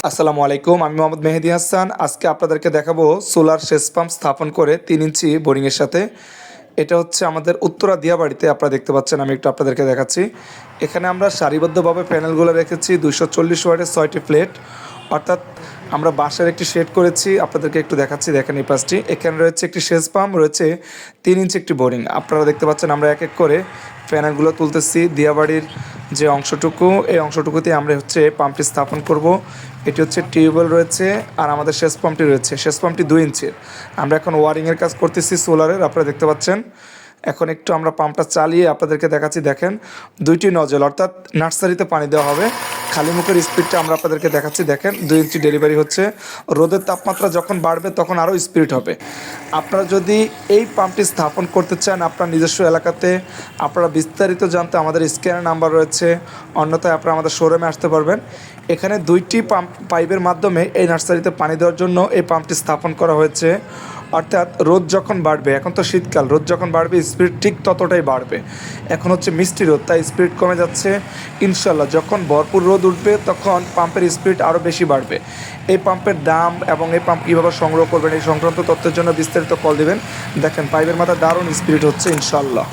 আসসালামু আলাইকুম, আমি মোহাম্মদ মেহেদি হাসান। আজকে আপনাদেরকে দেখাবো সোলার সেচ পাম্প স্থাপন করে 3 ইঞ্চি বোরিংয়ের সাথে। এটা হচ্ছে আমাদের উত্তরা দিয়াবাড়িতে আপনারা দেখতে পাচ্ছেন। আমি একটু আপনাদেরকে দেখাচ্ছি। এখানে আমরা সারিবদ্ধভাবে প্যানেলগুলো রেখেছি 240 ওয়াটের 6টি প্লেট, অর্থাৎ আমরা বাঁশের একটি শেড করেছি। আপনাদেরকে একটু দেখাচ্ছি, দেখেন এই পাশটি। এখানে রয়েছে একটি সেচ পাম্প, রয়েছে 3 ইঞ্চি একটি বোরিং। আপনারা দেখতে পাচ্ছেন আমরা এক এক করে প্যানেলগুলো তুলতেছি। দিয়াবাড়ির যে অংশটুকু, এই অংশটুকুতে আমরা হচ্ছে পাম্পটি স্থাপন করব। এটি হচ্ছে টিউবওয়েল রয়েছে, আর আমাদের সেচ পাম্পটি রয়েছে। সেচ পাম্পটি 2 ইঞ্চির। আমরা এখন ওয়ারিংয়ের কাজ করতেছি সোলারের, আপনারা দেখতে পাচ্ছেন। এখন একটু আমরা পাম্পটা চালিয়ে আপনাদেরকে দেখাচ্ছি। দেখেন, 2টি নজল, অর্থাৎ নার্সারিতে পানি দেওয়া হবে। খালি মুখের স্পিডটা আমরা আপনাদেরকে দেখাচ্ছি। দেখেন, 2 ইঞ্চি ডেলিভারি হচ্ছে। রোদের তাপমাত্রা যখন বাড়বে তখন আরও স্পিড হবে। আপনারা যদি এই পাম্পটি স্থাপন করতে চান আপনার নিজস্ব এলাকাতে, আপনারা বিস্তারিত জানতে আমাদের স্ক্যানের নাম্বার রয়েছে, অন্যথায় আপনারা আমাদের শোরুমে আসতে পারবেন। এখানে 2টি পাইপের মাধ্যমে এই নার্সারিতে পানি দেওয়ার জন্য এই পাম্পটি স্থাপন করা হয়েছে। অর্থাৎ রোদ যখন বাড়বে, এখন তো শীতকাল, রোদ যখন বাড়বে স্পিড ঠিক ততটাই বাড়বে। এখন হচ্ছে মিষ্টি রোদ, তাই স্পিড কমে যাচ্ছে। ইনশাল্লাহ যখন ভরপুর রোদ উঠবে তখন পাম্পের স্পিড আরও বেশি বাড়বে। এই পাম্পের দাম এবং এই পাম্প কীভাবে সংগ্রহ করবেন এই সংক্রান্ত তথ্যের জন্য বিস্তারিত কল দেবেন। দেখেন পাইপের মাথায় দারুণ স্পিড হচ্ছে ইনশাল্লাহ।